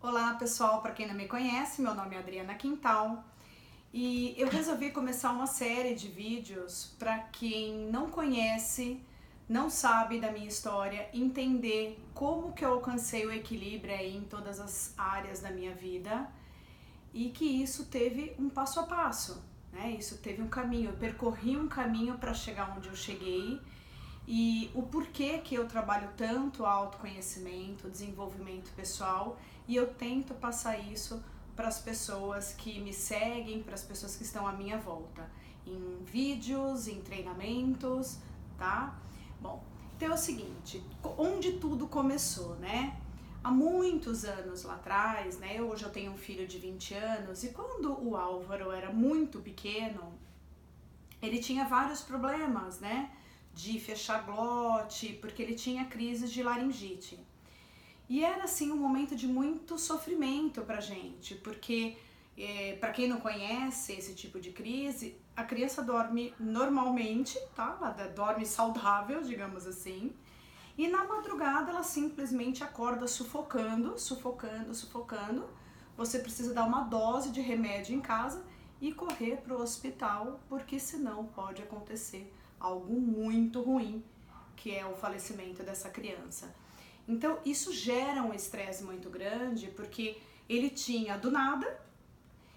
Olá pessoal, para quem não me conhece, meu nome é Adriana Quintal e eu resolvi começar uma série de vídeos para quem não conhece, não sabe da minha história, entender como que eu alcancei o equilíbrio aí em todas as áreas da minha vida e que isso teve um passo a passo, né? Isso teve um caminho, eu percorri um caminho para chegar onde eu cheguei e o porquê que eu trabalho tanto autoconhecimento, desenvolvimento pessoal, e eu tento passar isso para as pessoas que me seguem, para as pessoas que estão à minha volta, em vídeos, em treinamentos, tá? Bom, então é o seguinte, onde tudo começou, né? Há muitos anos lá atrás, né? Hoje eu tenho um filho de 20 anos, e quando o Álvaro era muito pequeno, ele tinha vários problemas, né? De fechar glote, porque ele tinha crises de laringite. E era assim um momento de muito sofrimento pra gente, porque para quem não conhece esse tipo de crise, a criança dorme normalmente, tá? Ela dorme saudável, digamos assim. E na madrugada ela simplesmente acorda sufocando, sufocando, sufocando. Você precisa dar uma dose de remédio em casa e correr para o hospital, porque senão pode acontecer algo muito ruim, que é o falecimento dessa criança. Então isso gera um estresse muito grande, porque ele tinha do nada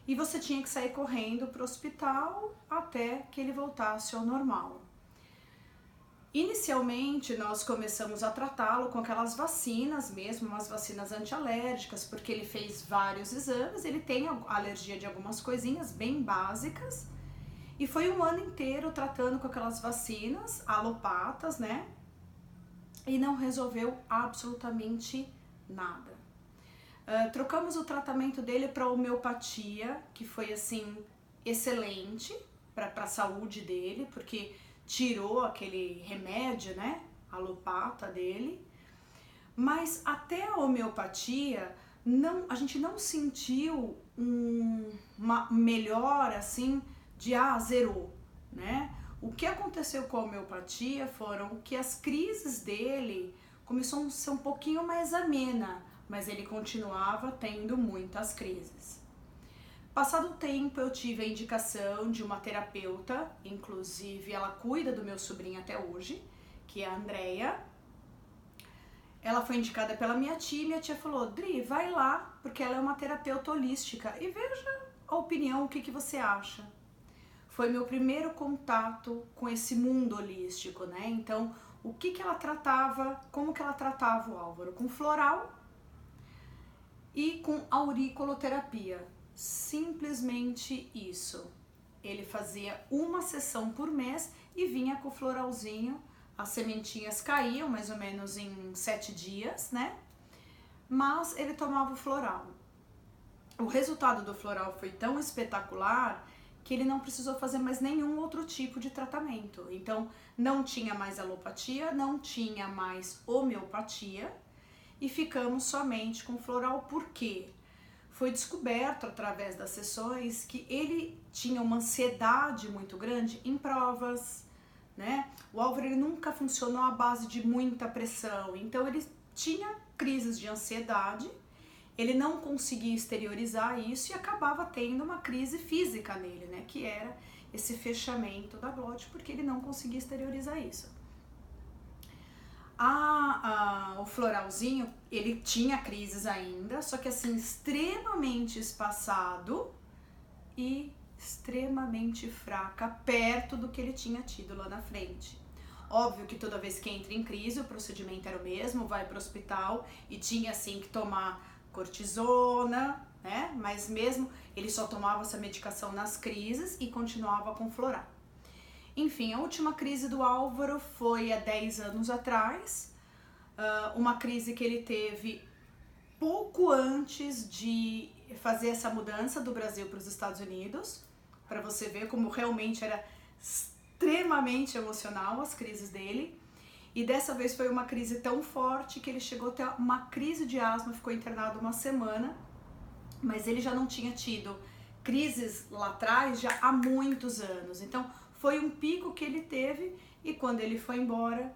e você tinha que sair correndo para o hospital até que ele voltasse ao normal. Inicialmente nós começamos a tratá-lo com aquelas vacinas mesmo, umas vacinas antialérgicas, porque ele fez vários exames, ele tem alergia de algumas coisinhas bem básicas, e foi um ano inteiro tratando com aquelas vacinas alopatas, né? E não resolveu absolutamente nada. Trocamos o tratamento dele para homeopatia, que foi assim excelente para a saúde dele, porque tirou aquele remédio, né, alopata dele, mas até a homeopatia a gente não sentiu uma melhora assim de zerou, né? O que aconteceu com a homeopatia foram que as crises dele começaram a ser um pouquinho mais amena, mas ele continuava tendo muitas crises. Passado o tempo, eu tive a indicação de uma terapeuta, inclusive ela cuida do meu sobrinho até hoje, que é a Andrea. Ela foi indicada pela minha tia e minha tia falou: Dri, vai lá, porque ela é uma terapeuta holística e veja a opinião, o que você acha. Foi meu primeiro contato com esse mundo holístico, né? Então, o que ela tratava, como que ela tratava o Álvaro? Com floral e com auriculoterapia. Simplesmente isso. Ele fazia uma sessão por mês e vinha com o floralzinho. As sementinhas caíam mais ou menos em 7 dias, né? Mas ele tomava o floral. O resultado do floral foi tão espetacular que ele não precisou fazer mais nenhum outro tipo de tratamento. Então, não tinha mais alopatia, não tinha mais homeopatia e ficamos somente com floral. Por quê? Foi descoberto através das sessões que ele tinha uma ansiedade muito grande em provas, né? O Álvaro ele nunca funcionou à base de muita pressão, então ele tinha crises de ansiedade, ele não conseguia exteriorizar isso e acabava tendo uma crise física nele, né? Que era esse fechamento da glote, porque ele não conseguia exteriorizar isso. O floralzinho, ele tinha crises ainda, só que assim, extremamente espaçado e extremamente fraca, perto do que ele tinha tido lá na frente. Óbvio que toda vez que entra em crise, o procedimento era o mesmo, vai para o hospital e tinha assim que tomar cortisona, né? Mas mesmo ele só tomava essa medicação nas crises e continuava com floral. Enfim, a última crise do Álvaro foi há 10 anos atrás, uma crise que ele teve pouco antes de fazer essa mudança do Brasil para os Estados Unidos, para você ver como realmente era extremamente emocional as crises dele. E dessa vez foi uma crise tão forte que ele chegou a ter uma crise de asma, ficou internado uma semana, mas ele já não tinha tido crises lá atrás já há muitos anos. Então foi um pico que ele teve e quando ele foi embora,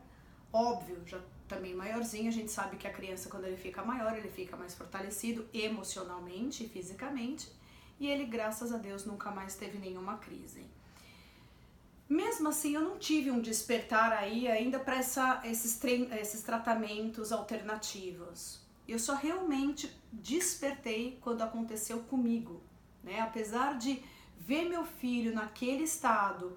óbvio, já também maiorzinho, a gente sabe que a criança, quando ele fica maior, ele fica mais fortalecido emocionalmente e fisicamente, e ele, graças a Deus, nunca mais teve nenhuma crise. Mesmo assim, eu não tive um despertar aí ainda para esses tratamentos alternativos. Eu só realmente despertei quando aconteceu comigo, né? Apesar de ver meu filho naquele estado,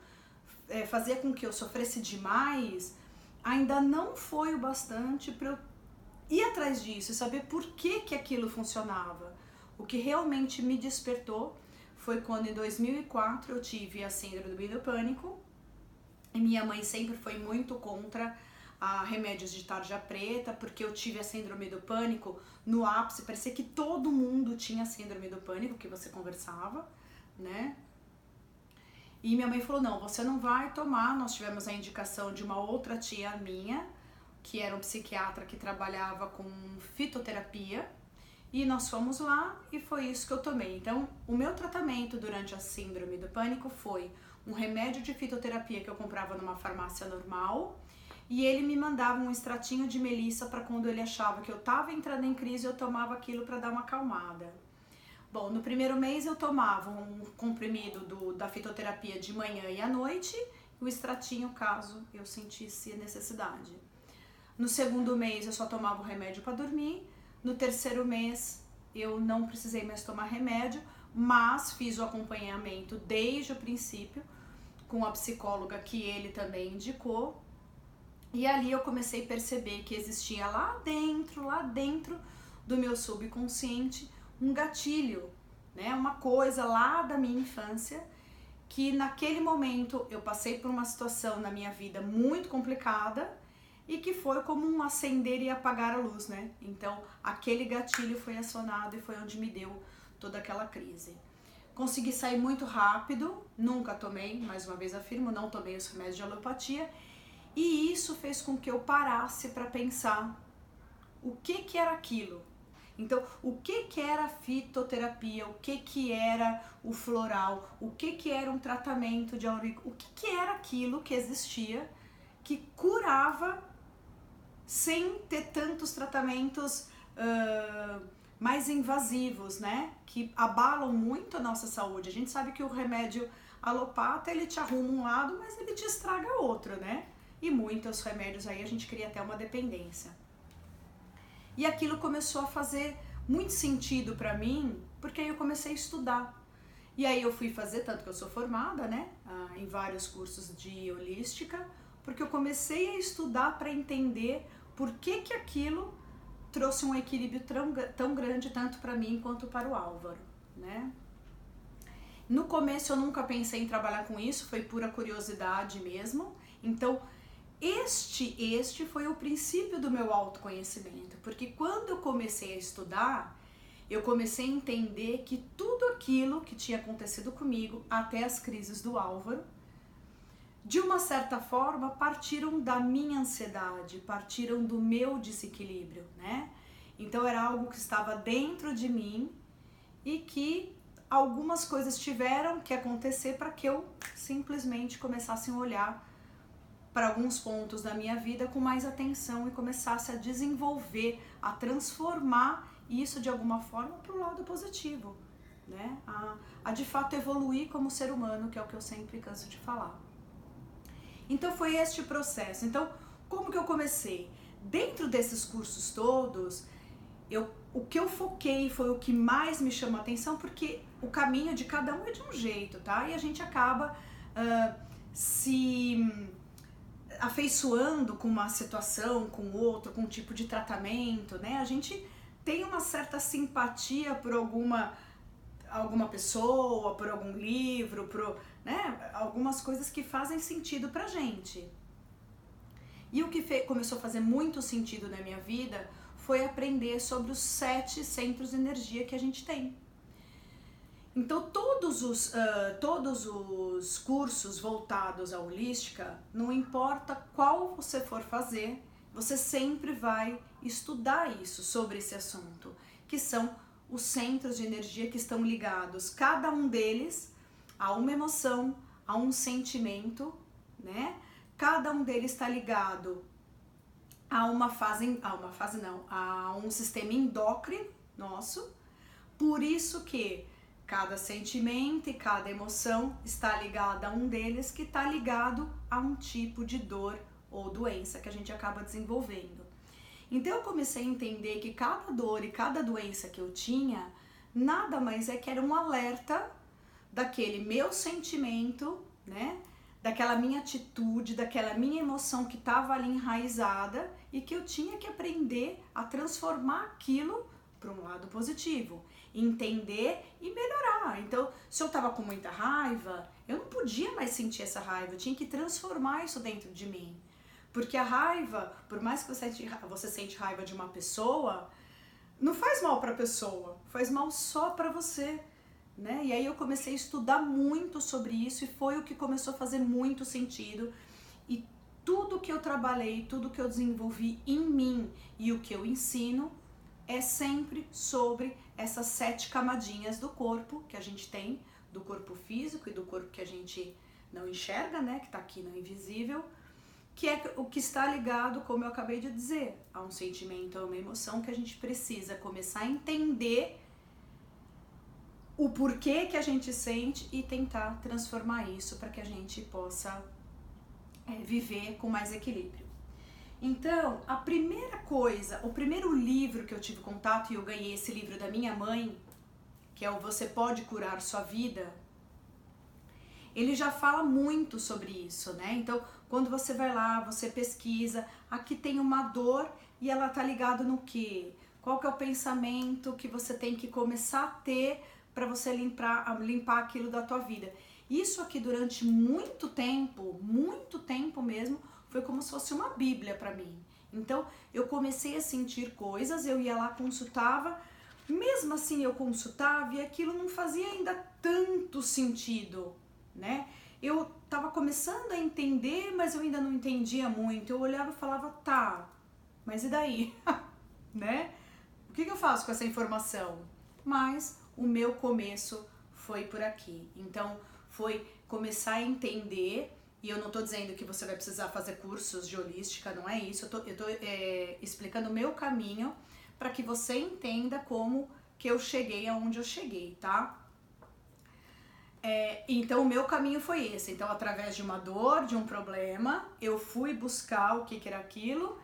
fazer com que eu sofresse demais, ainda não foi o bastante para eu ir atrás disso e saber por que aquilo funcionava. O que realmente me despertou foi quando em 2004 eu tive a síndrome do pânico, e minha mãe sempre foi muito contra remédios de tarja preta, porque eu tive a síndrome do pânico no ápice, parecia que todo mundo tinha síndrome do pânico, que você conversava, né? E minha mãe falou, não, você não vai tomar. Nós tivemos a indicação de uma outra tia minha, que era um psiquiatra que trabalhava com fitoterapia, e nós fomos lá e foi isso que eu tomei. Então, o meu tratamento durante a síndrome do pânico foi um remédio de fitoterapia que eu comprava numa farmácia normal, e ele me mandava um extratinho de melissa para quando ele achava que eu estava entrando em crise, eu tomava aquilo para dar uma acalmada. Bom, no primeiro mês eu tomava um comprimido da fitoterapia de manhã e à noite, e o extratinho caso eu sentisse necessidade. No segundo mês eu só tomava o remédio para dormir. No terceiro mês eu não precisei mais tomar remédio, mas fiz o acompanhamento desde o princípio com a psicóloga que ele também indicou. E ali eu comecei a perceber que existia lá dentro do meu subconsciente um gatilho, né? Uma coisa lá da minha infância, que naquele momento eu passei por uma situação na minha vida muito complicada e que foi como um acender e apagar a luz, né? Então aquele gatilho foi acionado e foi onde me deu toda aquela crise. Consegui sair muito rápido, nunca tomei, mais uma vez afirmo, não tomei os remédios de alopatia, e isso fez com que eu parasse para pensar o que era aquilo. Então, o que era a fitoterapia, o que era o floral, o que era um tratamento de auricular, o que era aquilo que existia que curava sem ter tantos tratamentos mais invasivos, né? Que abalam muito a nossa saúde. A gente sabe que o remédio alopata, ele te arruma um lado, mas ele te estraga outro, né? E muitos remédios aí a gente cria até uma dependência. E aquilo começou a fazer muito sentido para mim, porque aí eu comecei a estudar. E aí eu fui fazer, tanto que eu sou formada, né, em vários cursos de holística, porque eu comecei a estudar para entender por que aquilo trouxe um equilíbrio tão grande, tanto para mim quanto para o Álvaro, né? No começo eu nunca pensei em trabalhar com isso, foi pura curiosidade mesmo. Então, este foi o princípio do meu autoconhecimento, porque quando eu comecei a estudar, eu comecei a entender que tudo aquilo que tinha acontecido comigo, até as crises do Álvaro, de uma certa forma partiram da minha ansiedade, partiram do meu desequilíbrio, né? Então era algo que estava dentro de mim e que algumas coisas tiveram que acontecer para que eu simplesmente começasse a olhar para alguns pontos da minha vida com mais atenção e começasse a desenvolver, a transformar isso de alguma forma para o lado positivo, né? A de fato evoluir como ser humano, que é o que eu sempre canso de falar. Então foi este processo. Então, como que eu comecei? Dentro desses cursos todos, o que eu foquei foi o que mais me chamou a atenção, porque o caminho de cada um é de um jeito, tá? E a gente acaba se afeiçoando com uma situação, com outro, com um tipo de tratamento, né? A gente tem uma certa simpatia por alguma pessoa, por algum livro, né? Algumas coisas que fazem sentido pra gente. E o que começou a fazer muito sentido na minha vida foi aprender sobre os 7 centros de energia que a gente tem. Então todos os cursos voltados à holística, não importa qual você for fazer, você sempre vai estudar isso, sobre esse assunto, que são os centros de energia que estão ligados, cada um deles, a uma emoção, a um sentimento, né? Cada um deles está ligado há um sistema endócrino nosso, por isso que cada sentimento e cada emoção está ligada a um deles, que está ligado a um tipo de dor ou doença que a gente acaba desenvolvendo. Então eu comecei a entender que cada dor e cada doença que eu tinha, nada mais é que era um alerta daquele meu sentimento, né? Daquela minha atitude, daquela minha emoção que estava ali enraizada e que eu tinha que aprender a transformar aquilo para um lado positivo, entender e melhorar. Então, se eu estava com muita raiva, eu não podia mais sentir essa raiva, eu tinha que transformar isso dentro de mim. Porque a raiva, por mais que você sente raiva de uma pessoa, não faz mal para a pessoa, faz mal só para você, né? E aí eu comecei a estudar muito sobre isso e foi o que começou a fazer muito sentido. E tudo que eu trabalhei, tudo que eu desenvolvi em mim e o que eu ensino é sempre sobre essas 7 camadinhas do corpo que a gente tem, do corpo físico e do corpo que a gente não enxerga, né? Que tá aqui no invisível, que é o que está ligado, como eu acabei de dizer, a um sentimento, a uma emoção que a gente precisa começar a entender o porquê que a gente sente e tentar transformar isso para que a gente possa viver com mais equilíbrio. Então, a primeira coisa, o primeiro livro que eu tive contato, e eu ganhei esse livro da minha mãe, que é o Você Pode Curar Sua Vida, ele já fala muito sobre isso, né? Então, quando você vai lá, você pesquisa, aqui tem uma dor e ela tá ligada no quê? Qual que é o pensamento que você tem que começar a ter para você limpar aquilo da tua vida? Isso aqui durante muito tempo mesmo, foi como se fosse uma bíblia para mim. Então, eu comecei a sentir coisas, eu ia lá, consultava, mesmo assim eu consultava e aquilo não fazia ainda tanto sentido, né? Eu tava começando a entender, mas eu ainda não entendia muito. Eu olhava e falava, tá, mas e daí? Né? O que eu faço com essa informação? Mas o meu começo foi por aqui. Então, foi começar a entender, e eu não tô dizendo que você vai precisar fazer cursos de holística, não é isso. Eu tô explicando o meu caminho para que você entenda como que eu cheguei aonde eu cheguei, tá? Então o meu caminho foi esse. Então, através de uma dor, de um problema, eu fui buscar o que era aquilo,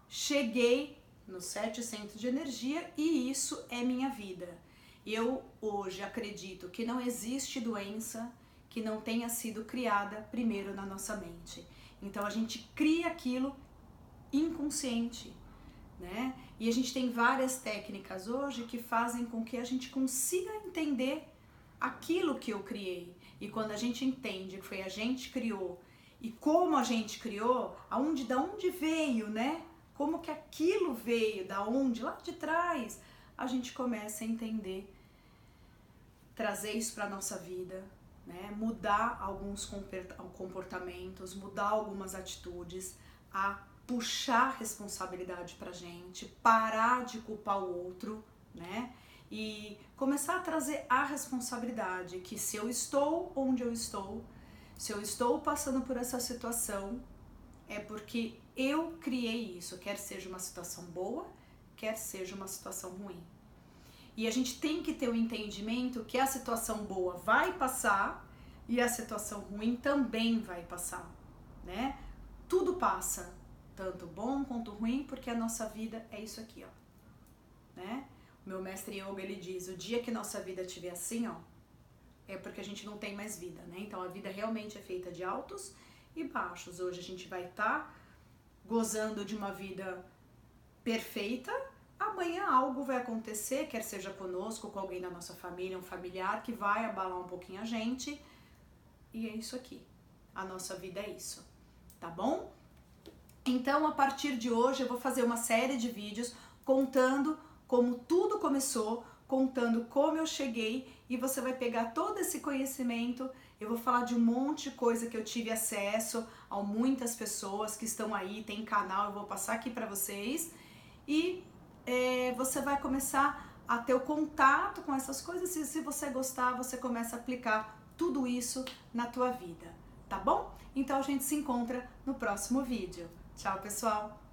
cheguei nos 7 centros de energia e isso é minha vida. Eu hoje acredito que não existe doença que não tenha sido criada primeiro na nossa mente. Então a gente cria aquilo inconsciente, né? E a gente tem várias técnicas hoje que fazem com que a gente consiga entender aquilo que eu criei. E quando a gente entende que foi a gente que criou e como a gente criou, da onde veio, né? Como que aquilo veio, da onde, lá de trás, a gente começa a entender, trazer isso para nossa vida, né? Mudar alguns comportamentos, mudar algumas atitudes, a puxar responsabilidade pra gente, parar de culpar o outro, né? E começar a trazer a responsabilidade que se eu estou onde eu estou, se eu estou passando por essa situação, é porque eu criei isso, quer seja uma situação boa, quer seja uma situação ruim. E a gente tem que ter o entendimento que a situação boa vai passar e a situação ruim também vai passar, né? Tudo passa, tanto bom quanto ruim, porque a nossa vida é isso aqui, ó, né? O meu mestre yoga, ele diz, o dia que nossa vida estiver assim, ó, é porque a gente não tem mais vida, né? Então a vida realmente é feita de altos e baixos. Hoje a gente vai estar gozando de uma vida perfeita, amanhã algo vai acontecer, quer seja conosco, com alguém da nossa família, um familiar, que vai abalar um pouquinho a gente, e é isso aqui. A nossa vida é isso, tá bom? Então, a partir de hoje, eu vou fazer uma série de vídeos contando como tudo começou, contando como eu cheguei, e você vai pegar todo esse conhecimento. Eu vou falar de um monte de coisa que eu tive acesso a muitas pessoas que estão aí, tem canal, eu vou passar aqui para vocês, e você vai começar a ter o contato com essas coisas, e se você gostar, você começa a aplicar tudo isso na tua vida, tá bom? Então a gente se encontra no próximo vídeo. Tchau, pessoal!